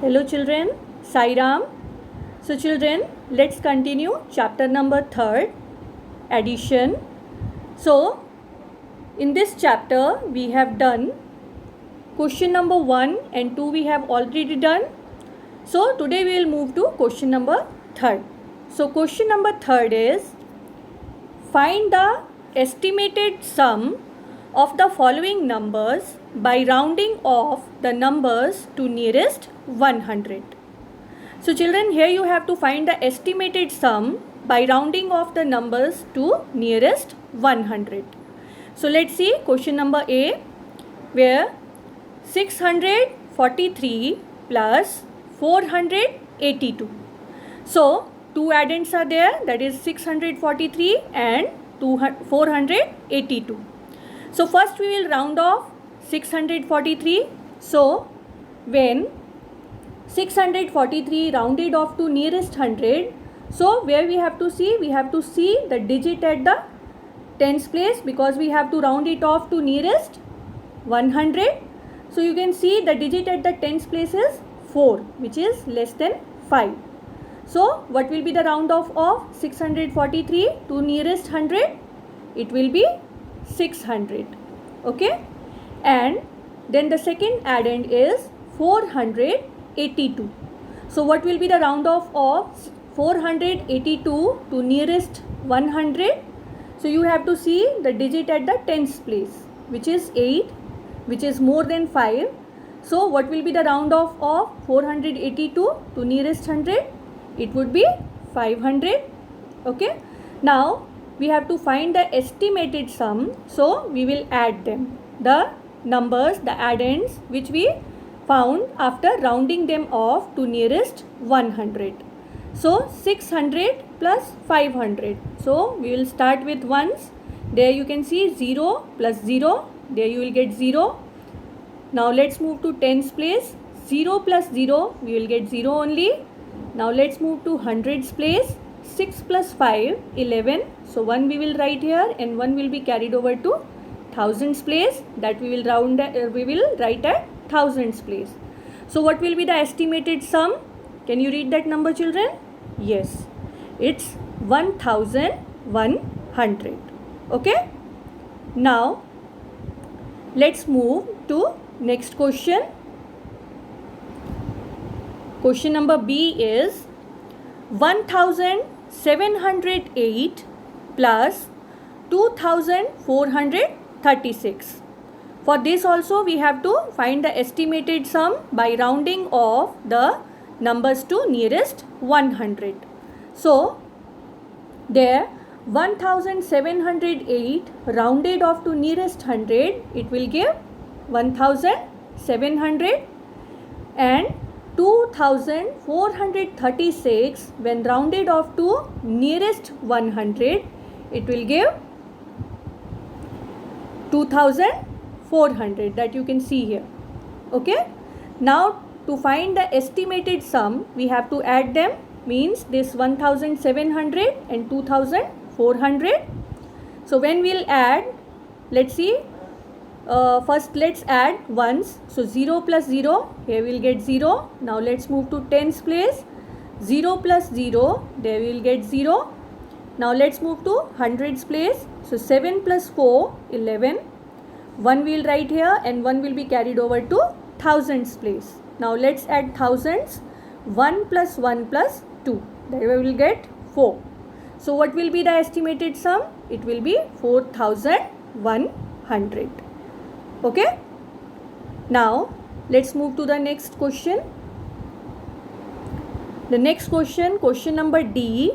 Hello children, Sai Ram. So children, let's continue chapter number 3, addition. So in this chapter we have done question number 1 and 2 we have already done. So today we will move to question number 3. So question number 3 is find the estimated sum of the following numbers by rounding off the numbers to nearest 100. So children, here you have to find the estimated sum by rounding off the numbers to nearest 100. So let's see question number A, where 643 plus 482. So two addends are there, that is 643 and 482. So first we will round off 643. So when 643 rounded off to nearest 100, so where we have to see the digit at the tens place, because we have to round it off to nearest 100. So you can see the digit at the tens place is 4, which is less than 5. So what will be the round off of 643 to nearest 100? It will be 600. Okay, and then the second addend is 482. So what will be the round off of 482 to nearest 100? So you have to see the digit at the tens place, which is 8, which is more than 5. So what will be the round off of 482 to nearest 100? It would be 500. Okay, now we have to find the estimated sum, so we will add them, the numbers, the addends which we found after rounding them off to nearest 100. So 600 plus 500. So we will start with ones. There you can see 0 plus 0. There you will get 0. Now let's move to tens place. 0 plus 0, we will get 0 only. Now let's move to hundreds place. 6 plus 5, 11. So 1 we will write here and 1 will be carried over to thousands place. That we will write at thousands place. So what will be the estimated sum? Can you read that number, children? Yes, it's 1100. Okay, now let's move to next question. Question number B is 1708 plus 2436. For this also we have to find the estimated sum by rounding off the numbers to nearest 100. So there 1708 rounded off to nearest 100, it will give 1700, and 2436 when rounded off to nearest 100, it will give 2400, that you can see here. Okay, now to find the estimated sum we have to add them, means this 1700 and 2400. So when we'll add, let's see, first let's add ones. So 0 plus 0, here we'll get 0. Now let's move to tens place. 0 plus 0, there we will get 0. Now let's move to hundreds place. So 7 plus 4, 11. 1 we will write here and 1 will be carried over to thousands place. Now let's add thousands. 1 plus 1 plus 2, there we will get 4. So what will be the estimated sum? It will be 4100. Okay, now let's move to the next question. The next question, question number D,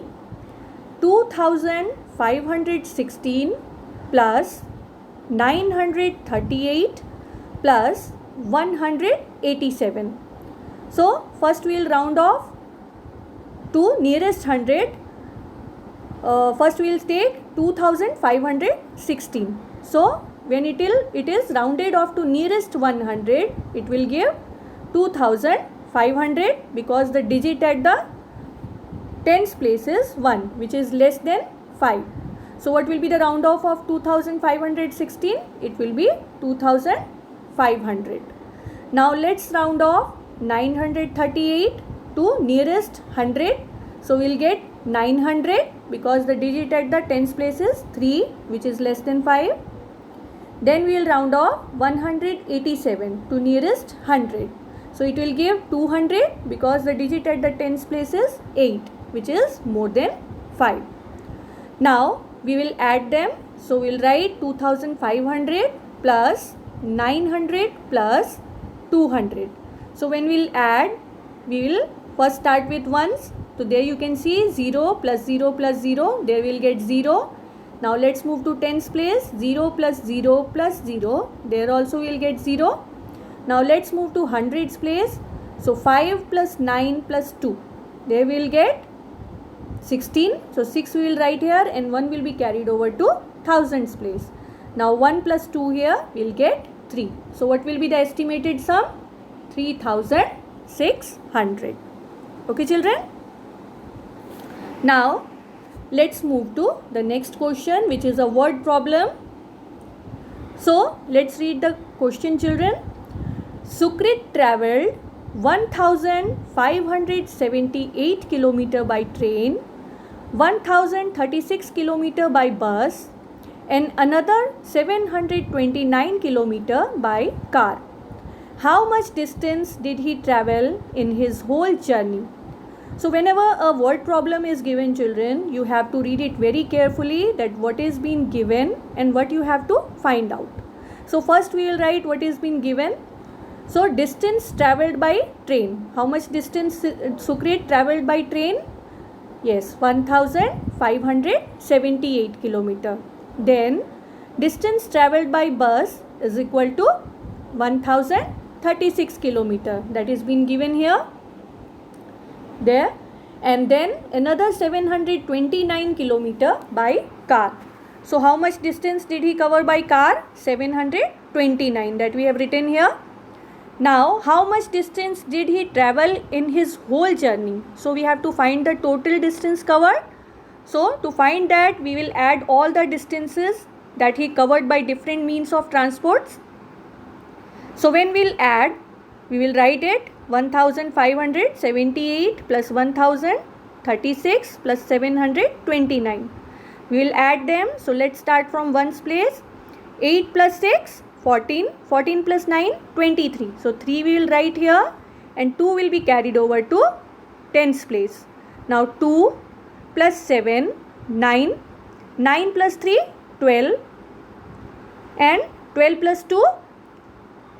2516 plus 938 plus 187. So first we will round off to nearest 100. First we will take 2516. So when it is rounded off to nearest 100, it will give 2500, because the digit at the tens place is 1, which is less than 5. So what will be the round off of 2516? It will be 2500. Now let's round off 938 to nearest 100. So we'll get 900 because the digit at the tens place is 3, which is less than 5. Then we will round off 187 to nearest 100. So it will give 200 because the digit at the tens place is 8, which is more than 5. Now we will add them. So we will write 2500 plus 900 plus 200. So when we will add, we will first start with ones. So there you can see 0 plus 0 plus 0, there we will get 0. Now let's move to tens place, 0 plus 0 plus 0, there also we will get 0. Now let's move to hundreds place. So 5 plus 9 plus 2, there we will get 16. So 6 we will write here and 1 will be carried over to thousands place. Now 1 plus 2 here we will get 3. So what will be the estimated sum? 3600. Okay children? Now let's move to the next question, which is a word problem. So let's read the question children. Sukrit travelled 1578 km by train, 1036 km by bus and another 729 km by car. How much distance did he travel in his whole journey? So whenever a word problem is given children, you have to read it very carefully that what is being given and what you have to find out. So first we will write what is being given. So distance travelled by train. How much distance Sukrit travelled by train? Yes, 1578 km. Then distance travelled by bus is equal to 1036 km. That is been given here. There, and then another 729 km by car. So how much distance did he cover by car? 729, that we have written here. Now how much distance did he travel in his whole journey? So we have to find the total distance covered. So to find that, we will add all the distances that he covered by different means of transports. So when we will add, we will write it 1578 plus 1036 plus 729. We will add them. So let's start from ones place. 8 plus 6, 14. 14 plus 9, 23. So 3 we will write here and 2 will be carried over to tens place. Now 2 plus 7, 9. 9 plus 3, 12. And 12 plus 2,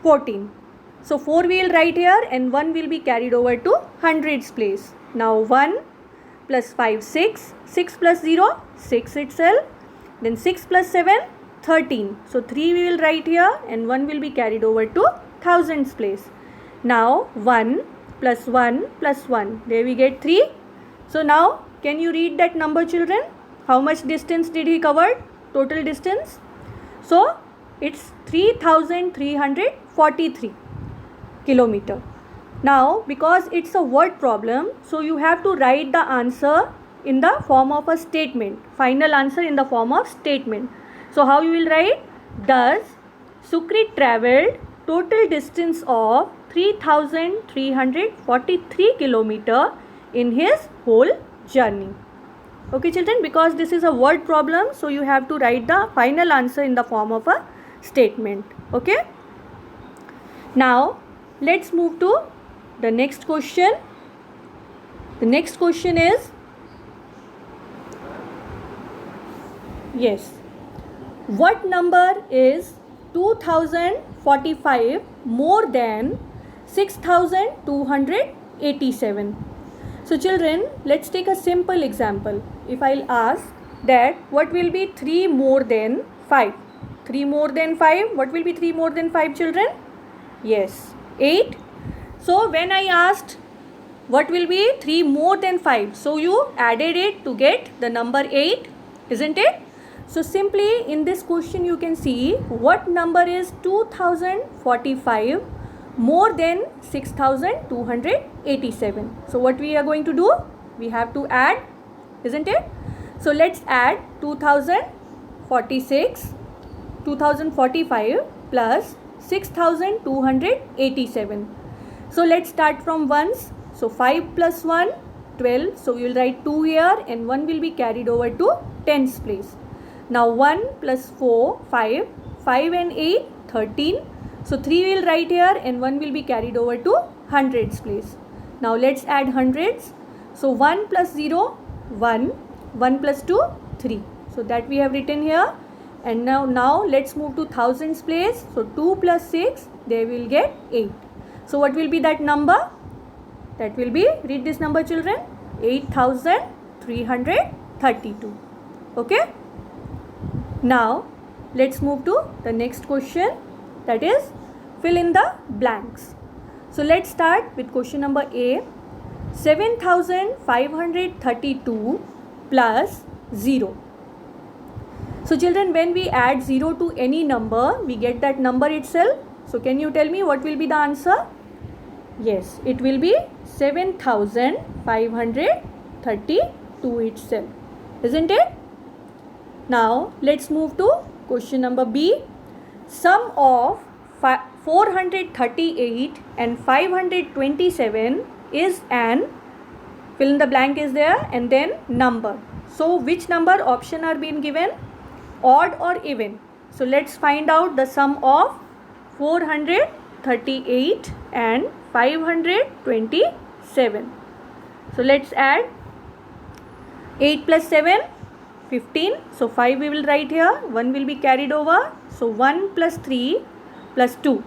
14. So 4 we will write here and 1 will be carried over to hundreds place. Now 1 plus 5, 6. 6 plus 0, 6 itself. Then 6 plus 7, 13. So 3 we will write here and 1 will be carried over to thousands place. Now 1 plus 1 plus 1. There we get 3. So now can you read that number children? How much distance did he cover? Total distance. So it's 3343 kilometer. Now because it's a word problem, so you have to write the answer in the form of a statement. Final answer in the form of statement. So how you will write? Thus Sukrit travelled total distance of 3343 kilometer in his whole journey. Okay children, because this is a word problem, so you have to write the final answer in the form of a statement. Okay. Now let's move to the next question. The next question is, yes, what number is 2045 more than 6287? So children, let's take a simple example. If I'll ask that what will be 3 more than 5? 3 more than 5, what will be 3 more than 5 children? Yes, 8. So when I asked what will be 3 more than 5, so you added it to get the number 8, isn't it? So simply in this question you can see what number is 2045 more than 6287. So what we are going to do? We have to add, isn't it? So let's add 2045 plus 6287. So let's start from ones. So 5 plus 1, 12. So we will write 2 here and 1 will be carried over to tens place. Now 1 plus 4, 5. 5 and 8, 13. So 3 will write here and 1 will be carried over to hundreds place. Now let's add hundreds. So 1 plus 0, 1. 1 plus 2, 3. So that we have written here. And now let's move to thousands place. So 2 plus 6, they will get 8. So what will be that number? That will be, read this number children, 8,332. Okay. Now let's move to the next question, that is fill in the blanks. So let's start with question number A. 7,532 plus 0. So children, when we add 0 to any number, we get that number itself. So can you tell me what will be the answer? Yes, it will be 7,532 itself, isn't it? Now let's move to question number B. Sum of 438 and 527 is an, fill in the blank is there, and then number. So which number option are being given? Odd or even? So let's find out the sum of 438 and 527. So let's add 8 plus 7, 15. So 5 we will write here, 1 will be carried over. So 1 plus 3 plus 2,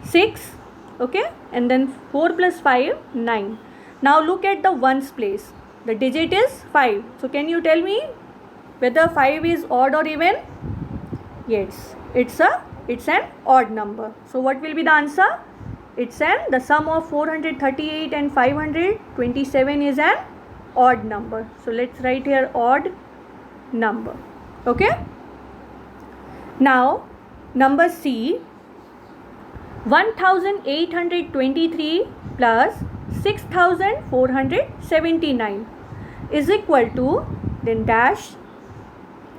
6. Okay, and then 4 plus 5, 9. Now look at the ones place. The digit is 5. So can you tell me whether 5 is odd or even? Yes, it's an odd number. So what will be the answer? The sum of 438 and 527 is an odd number. So let's write here odd number. Okay. Now number C. 1,823 plus 6,479 is equal to, then dash,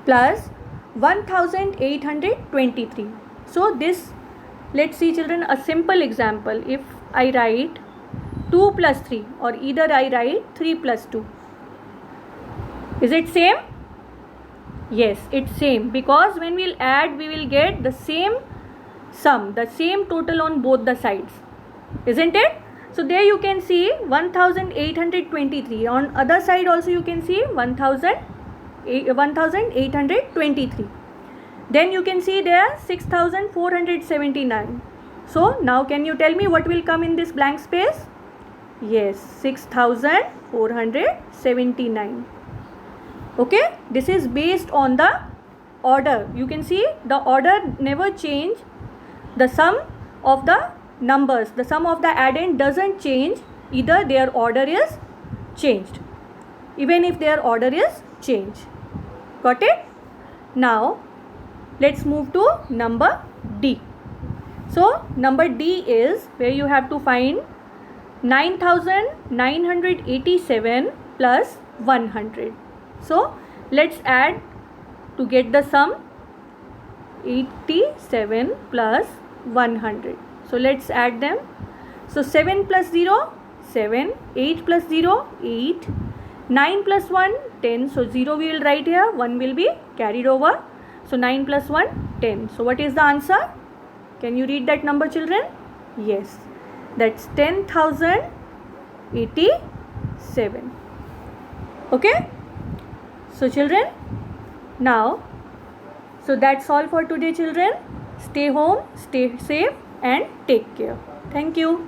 plus 1,823. So this, let's see children, a simple example. If I write 2 plus 3, or either I write 3 plus 2, is it same? Yes, it's same, because when we'll add, we will get the same sum, the same total on both the sides, isn't it? So there you can see 1,823. On other side also you can see 1,823. Then you can see there 6,479. So now can you tell me what will come in this blank space? Yes, 6,479. Okay, this is based on the order. You can see the order never change. The sum of the numbers, the sum of the addend doesn't change, either their order is changed, even if their order is changed. Got it? Now let's move to number D. So number D is where you have to find 9,987 plus 100. So let's add to get the sum, 87 plus 100. So let's add them. So 7 plus 0, 7. 8 plus 0, 8. 9 plus 1, 10. So 0 we will write here, 1 will be carried over. So 9 plus 1, 10. So what is the answer? Can you read that number children? Yes, that's 10,087. Okay. So children, now, so that's all for today children. Stay home, stay safe and take care. Thank you.